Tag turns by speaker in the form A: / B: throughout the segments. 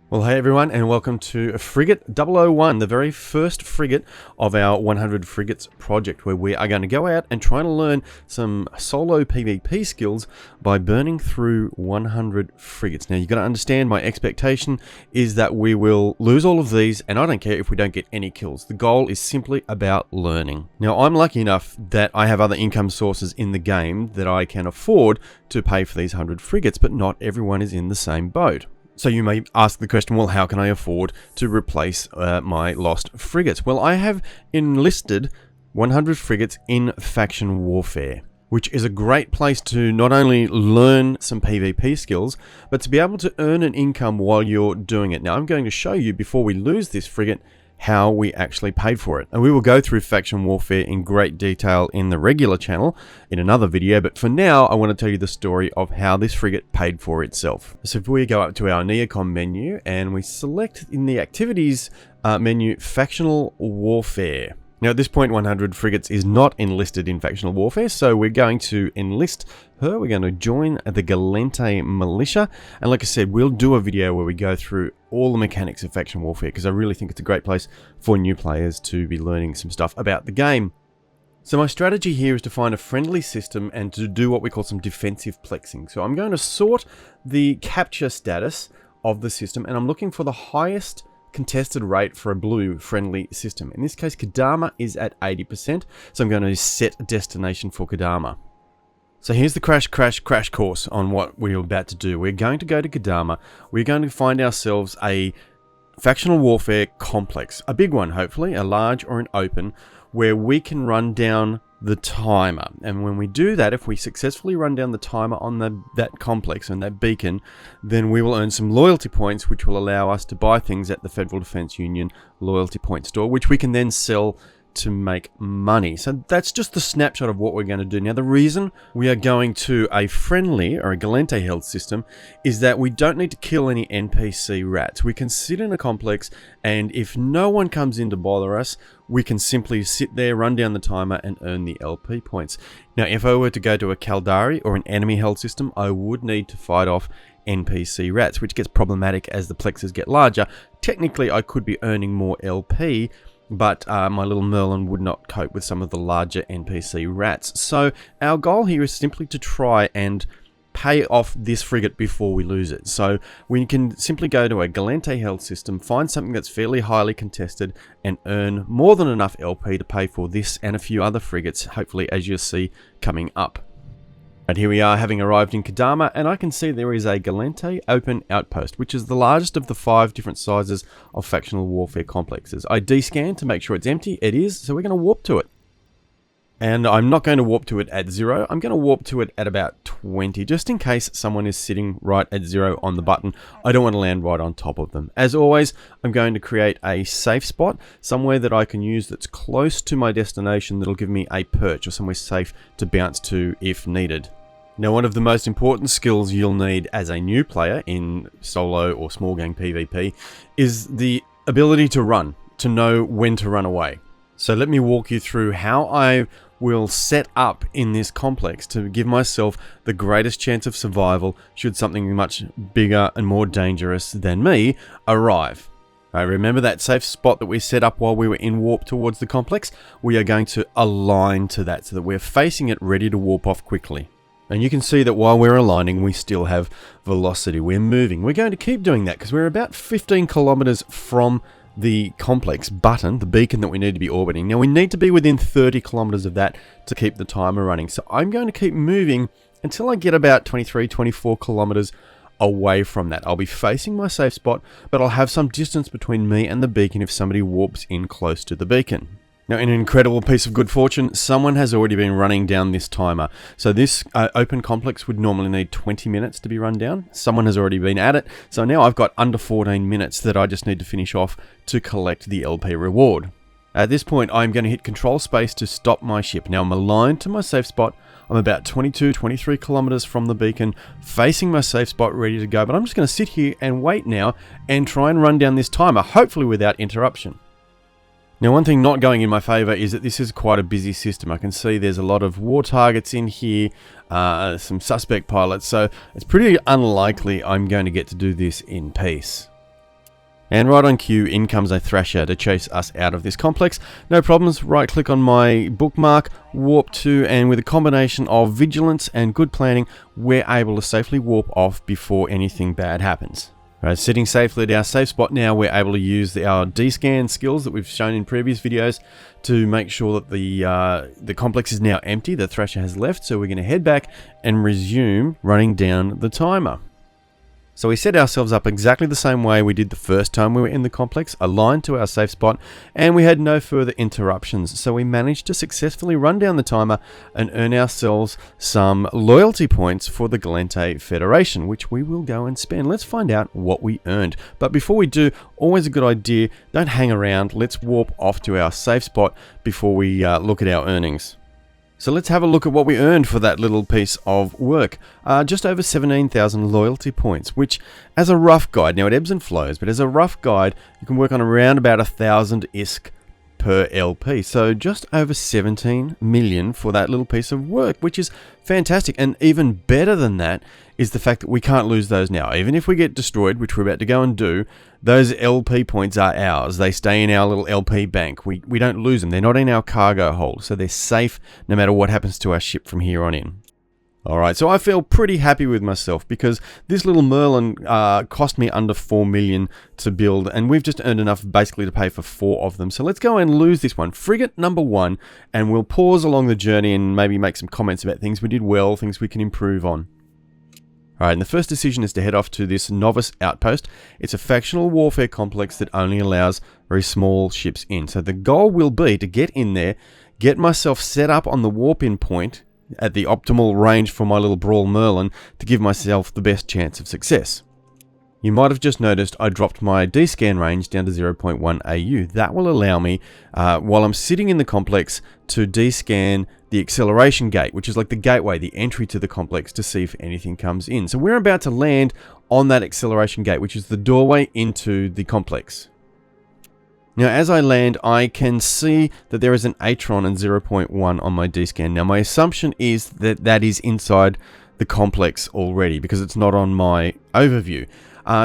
A: Well, hey everyone, and welcome to Frigate 001, the very first frigate of our 100 Frigates project, where we are going to go out and try to learn some solo PvP skills by burning through 100 frigates. Now, you've got to understand, my expectation is that we will lose all of these, and I don't care if we don't get any kills. The goal is simply about learning. Now, I'm lucky enough that I have other income sources in the game that I can afford to pay for these 100 frigates, but not everyone is in the same boat. So you may ask the question, well, how can I afford to replace my lost frigates? Well, I have enlisted 100 frigates in faction warfare, which is a great place to not only learn some PvP skills, but to be able to earn an income while you're doing it. Now, I'm going to show you, before we lose this frigate, how we actually paid for it. And we will go through faction warfare in great detail in the regular channel in another video, but for now I want to tell you the story of how this frigate paid for itself. So if we go up to our Neocom menu and we select in the activities menu factional warfare. Now at this point 100 frigates is not enlisted in factional warfare, so we're going to enlist her. We're going to join the Galente militia, and like I said, we'll do a video where we go through all the mechanics of faction warfare, because I really think it's a great place for new players to be learning some stuff about the game. So my strategy here is to find a friendly system and to do what we call some defensive plexing. So I'm going to sort the capture status of the system, and I'm looking for the highest contested rate for a blue friendly system. In this case, Kadama is at 80%, so I'm going to set a destination for Kadama. So here's the crash course on what we're about to do. We're going to go to Kadama. We're going to find ourselves a factional warfare complex, a big one hopefully, a large or an open, where we can run down the timer. And when we do that, if we successfully run down the timer on that complex and that beacon, then we will earn some loyalty points, which will allow us to buy things at the Federal Defense Union loyalty point store, which we can then sell to make money. So that's just the snapshot of what we're going to do. Now, the reason we are going to a friendly or a Galente held system is that we don't need to kill any NPC rats. We can sit in a complex, and if no one comes in to bother us, we can simply sit there, run down the timer, and earn the LP points. Now, if I were to go to a Caldari or an enemy held system, I would need to fight off NPC rats, which gets problematic as the plexes get larger. Technically, I could be earning more LP, but my little Merlin would not cope with some of the larger NPC rats. So our goal here is simply to try and pay off this frigate before we lose it. So we can simply go to a Galente held system, find something that's fairly highly contested, and earn more than enough LP to pay for this and a few other frigates, hopefully, as you'll see coming up. And here we are, having arrived in Kadama, and I can see there is a Galente open outpost, which is the largest of the 5 different sizes of factional warfare complexes. I descanned to make sure it's empty. It is, so we're going to warp to it. And I'm not going to warp to it at 0. I'm going to warp to it at about 20, just in case someone is sitting right at 0 on the button. I don't want to land right on top of them. As always, I'm going to create a safe spot, somewhere that I can use that's close to my destination, that'll give me a perch or somewhere safe to bounce to if needed. Now, one of the most important skills you'll need as a new player in solo or small game PvP is the ability to run, to know when to run away. So let me walk you through how I will set up in this complex to give myself the greatest chance of survival should something much bigger and more dangerous than me arrive. Remember that safe spot that we set up while we were in warp towards the complex? We are going to align to that so that we're facing it, ready to warp off quickly. And you can see that while we're aligning, we still have velocity. We're moving. We're going to keep doing that because we're about 15 kilometers from the complex button, the beacon that we need to be orbiting. Now, we need to be within 30 kilometers of that to keep the timer running. So I'm going to keep moving until I get about 23, 24 kilometers away from that. I'll be facing my safe spot, but I'll have some distance between me and the beacon if somebody warps in close to the beacon. Now, in an incredible piece of good fortune, someone has already been running down this timer. So this open complex would normally need 20 minutes to be run down. Someone has already been at it. So now I've got under 14 minutes that I just need to finish off to collect the LP reward. At this point, I'm going to hit control space to stop my ship. Now I'm aligned to my safe spot. I'm about 22, 23 kilometers from the beacon, facing my safe spot, ready to go. But I'm just going to sit here and wait now and try and run down this timer, hopefully without interruption. Now, one thing not going in my favor is that this is quite a busy system. I can see there's a lot of war targets in here, some suspect pilots, so it's pretty unlikely I'm going to get to do this in peace. And right on cue, in comes a Thrasher to chase us out of this complex. No problems, right click on my bookmark, warp to, and with a combination of vigilance and good planning, we're able to safely warp off before anything bad happens. Right, sitting safely at our safe spot now, we're able to use our D-scan skills that we've shown in previous videos to make sure that the complex is now empty, the Thrasher has left, so we're going to head back and resume running down the timer. So we set ourselves up exactly the same way we did the first time we were in the complex, aligned to our safe spot, and we had no further interruptions. So we managed to successfully run down the timer and earn ourselves some loyalty points for the Galente Federation, which we will go and spend. Let's find out what we earned. But before we do, always a good idea, don't hang around. Let's warp off to our safe spot before we look at our earnings. So let's have a look at what we earned for that little piece of work. Just over 17,000 loyalty points, which as a rough guide, now it ebbs and flows, but as a rough guide, you can work on around about 1,000 ISK per LP. So just over 17 million for that little piece of work, which is fantastic. And even better than that is the fact that we can't lose those now. Even if we get destroyed, which we're about to go and do, those LP points are ours. They stay in our little LP bank. We don't lose them. They're not in our cargo hold, so they're safe no matter what happens to our ship from here on in. Alright, so I feel pretty happy with myself because this little Merlin cost me under 4 million to build, and we've just earned enough basically to pay for 4 of them. So let's go and lose this one. Frigate number 1, and we'll pause along the journey and maybe make some comments about things we did well, things we can improve on. Alright, and the first decision is to head off to this novice outpost. It's a factional warfare complex that only allows very small ships in. So the goal will be to get in there, get myself set up on the warp-in point at the optimal range for my little Brawl Merlin to give myself the best chance of success. You might have just noticed I dropped my D-scan range down to 0.1 AU. That will allow me, while I'm sitting in the complex, to D-scan the acceleration gate, which is like the gateway, the entry to the complex, to see if anything comes in. So we're about to land on that acceleration gate, which is the doorway into the complex. Now, as I land, I can see that there is an Atron and 0.1 on my D-scan. Now, my assumption is that that is inside the complex already because it's not on my overview.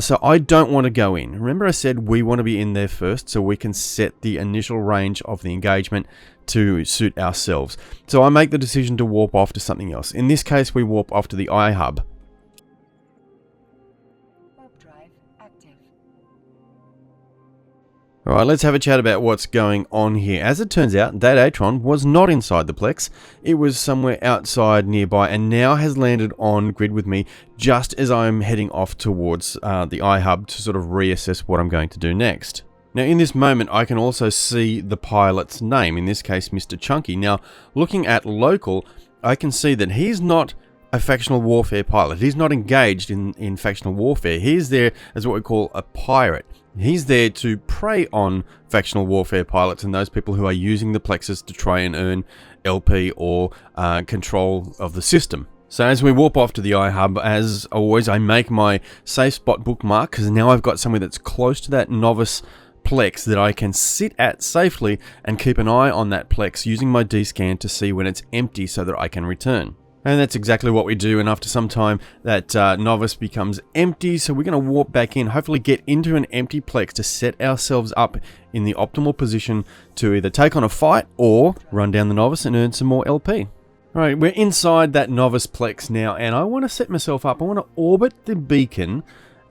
A: So I don't want to go in. Remember I said we want to be in there first so we can set the initial range of the engagement to suit ourselves. So I make the decision to warp off to something else. In this case, we warp off to the iHub. Alright, let's have a chat about what's going on here. As it turns out, that Atron was not inside the Plex. It was somewhere outside nearby and now has landed on grid with me just as I'm heading off towards the iHub to sort of reassess what I'm going to do next. Now in this moment I can also see the pilot's name, in this case Mr. Chunky. Now looking at local, I can see that he's not a factional warfare pilot. He's not engaged in factional warfare. He's there as what we call a pirate. He's there to prey on factional warfare pilots and those people who are using the plexus to try and earn LP or control of the system. So as we warp off to the iHub, as always, I make my safe spot bookmark because now I've got somewhere that's close to that novice Plex that I can sit at safely and keep an eye on that Plex using my D-scan to see when it's empty so that I can return. And that's exactly what we do, and after some time that novice becomes empty, so we're going to warp back in, hopefully get into an empty Plex to set ourselves up in the optimal position to either take on a fight or run down the novice and earn some more LP. Alright, we're inside that novice Plex now, and I want to set myself up. I want to orbit the beacon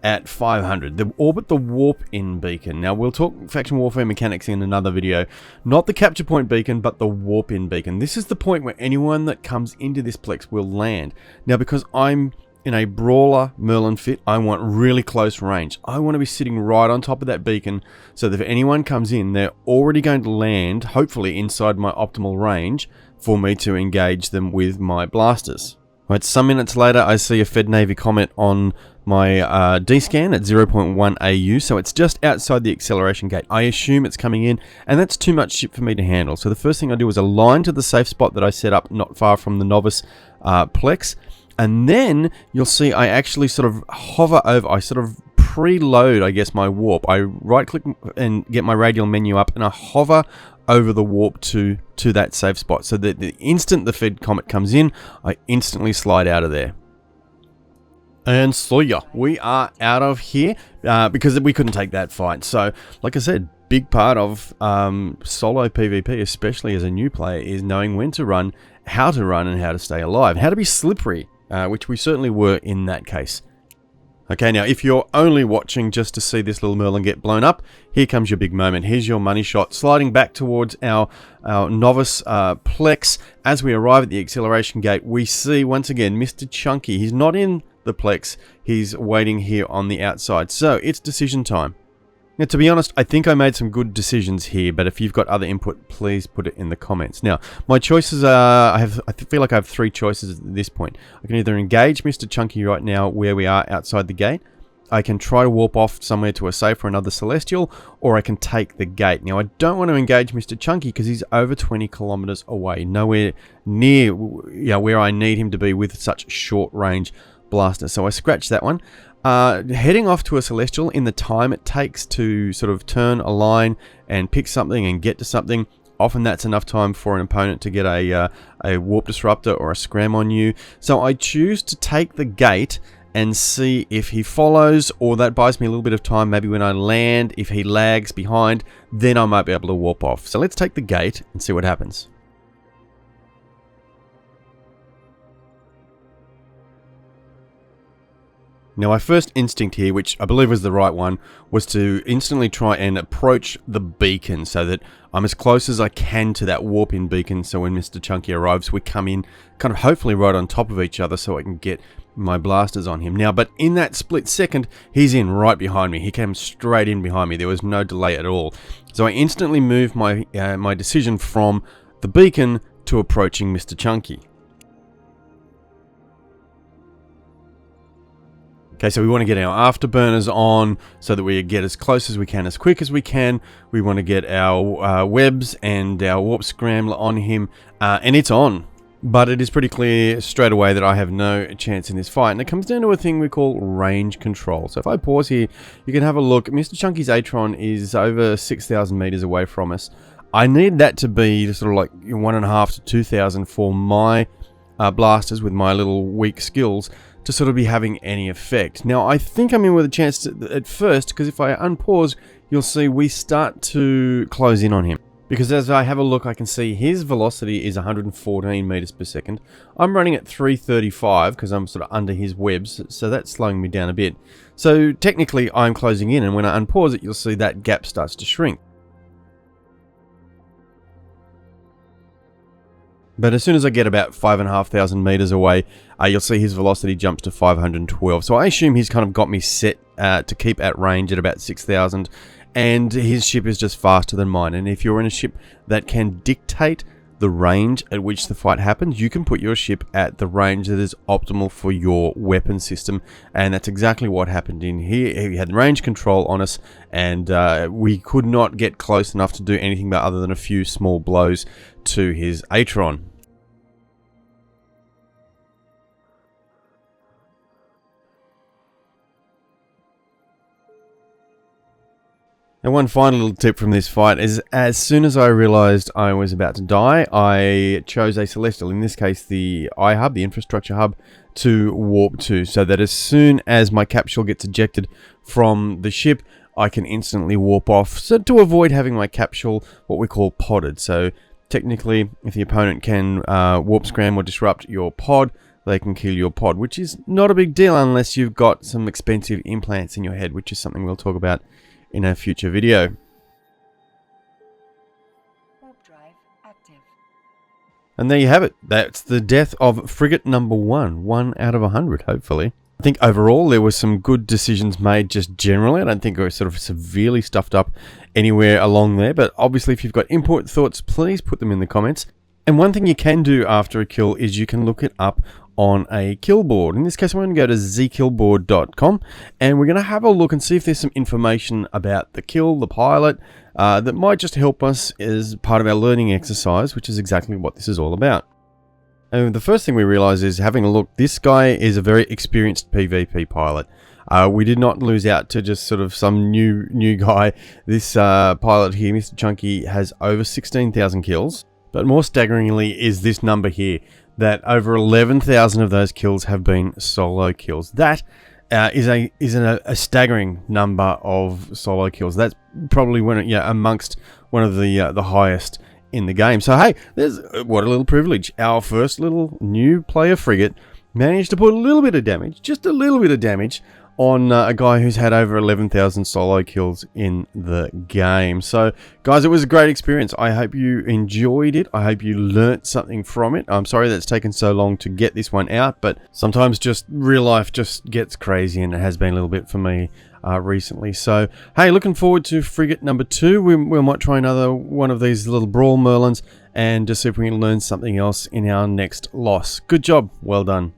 A: at 500. Orbit the warp-in beacon. Now, we'll talk faction warfare mechanics in another video. Not the capture point beacon, but the warp-in beacon. This is the point where anyone that comes into this Plex will land. Now, because I'm in a Brawler Merlin fit, I want really close range. I want to be sitting right on top of that beacon so that if anyone comes in, they're already going to land, hopefully inside my optimal range, for me to engage them with my blasters. Right, some minutes later, I see a Fed Navy comment on my D-scan at 0.1 AU, so it's just outside the acceleration gate. I assume it's coming in, and that's too much ship for me to handle. So the first thing I do is align to the safe spot that I set up not far from the novice Plex, and then you'll see I actually sort of hover over, I sort of preload, I guess, my warp. I right-click and get my radial menu up, and I hover over the warp to that safe spot, so that the instant the Fed comet comes in, I instantly slide out of there. And so yeah, we are out of here because we couldn't take that fight. So, like I said, big part of solo PvP, especially as a new player, is knowing when to run, and how to stay alive, how to be slippery, which we certainly were in that case. Okay, now if you're only watching just to see this little Merlin get blown up, here comes your big moment. Here's your money shot, sliding back towards our novice Plex. As we arrive at the acceleration gate, we see once again Mr. Chunky. He's not in the Plex, he's waiting here on the outside. So it's decision time. Now, to be honest, I think I made some good decisions here, but if you've got other input, please put it in the comments. Now, my choices are, I feel like I have 3 choices at this point. I can either engage Mr. Chunky right now where we are outside the gate, I can try to warp off somewhere to a safe or another Celestial, or I can take the gate. Now, I don't want to engage Mr. Chunky because he's over 20 kilometers away, nowhere near where I need him to be with such short range blaster. So I scratched that one. Heading off to a Celestial in the time it takes to sort of turn a line and pick something and get to something, often that's enough time for an opponent to get a Warp Disruptor or a Scram on you. So I choose to take the gate and see if he follows, or that buys me a little bit of time. Maybe when I land, if he lags behind, then I might be able to warp off. So let's take the gate and see what happens. Now, my first instinct here, which I believe was the right one, was to instantly try and approach the beacon so that I'm as close as I can to that warp-in beacon, so when Mr. Chunky arrives, we come in kind of hopefully right on top of each other so I can get my blasters on him. Now, but in that split second, he's in right behind me. He came straight in behind me. There was no delay at all. So I instantly moved my, my decision from the beacon to approaching Mr. Chunky. Okay, so we want to get our afterburners on so that we get as close as we can, as quick as we can. We want to get our webs and our warp scrambler on him, and it's on. But it is pretty clear straight away that I have no chance in this fight, and it comes down to a thing we call range control. So if I pause here, you can have a look. Mr. Chunky's Atron is over 6,000 meters away from us. I need that to be sort of like 1.5 to 2,000 for my blasters with my little weak skills to sort of be having any effect. Now, I think I'm in with a chance at first, because if I unpause, you'll see we start to close in on him. Because as I have a look, I can see his velocity is 114 meters per second. I'm running at 335 because I'm sort of under his webs, so that's slowing me down a bit. So technically, I'm closing in, and when I unpause it, you'll see that gap starts to shrink. But as soon as I get about 5,500 meters away, you'll see his velocity jumps to 512. So I assume he's kind of got me set to keep at range at about 6,000. And his ship is just faster than mine. And if you're in a ship that can dictate the range at which the fight happens, you can put your ship at the range that is optimal for your weapon system. And that's exactly what happened in here. He had range control on us, and we could not get close enough to do anything but other than a few small blows to his Atron. And one final little tip from this fight is, as soon as I realized I was about to die, I chose a Celestial, in this case the iHub, the infrastructure hub, to warp to, so that as soon as my capsule gets ejected from the ship, I can instantly warp off, so to avoid having my capsule what we call podded. So technically, if the opponent can warp, scram, or disrupt your pod, they can kill your pod, which is not a big deal unless you've got some expensive implants in your head, which is something we'll talk about in a future video.
B: Warp drive active.
A: And there you have it. That's the death of frigate number 1 out of 100, hopefully. I think overall there were some good decisions made just generally. I don't think we were sort of severely stuffed up anywhere along there, but obviously if you've got input thoughts, please put them in the comments. And one thing you can do after a kill is you can look it up on a kill board. In this case, I'm going to go to zkillboard.com, and we're going to have a look and see if there's some information about the kill, the pilot, that might just help us as part of our learning exercise, which is exactly what this is all about. And the first thing we realize is, having a look, this guy is a very experienced PvP pilot. We did not lose out to just sort of some new guy. This pilot here, Mr. Chunky, has over 16,000 kills. But more staggeringly is this number here, that over 11,000 of those kills have been solo kills. That is a staggering number of solo kills. That's probably amongst one of the highest in the game. So hey, there's what a little privilege. Our first little new player frigate managed to put a little bit of damage, just a little bit of damage, on a guy who's had over 11,000 solo kills in the game. So guys, it was a great experience. I hope you enjoyed it. I hope you learnt something from it. I'm sorry that's taken so long to get this one out, but sometimes just real life just gets crazy, and it has been a little bit for me recently. So hey, looking forward to frigate number 2. We might try another one of these little Brawl Merlins and just see if we can learn something else in our next loss. Good job, well done.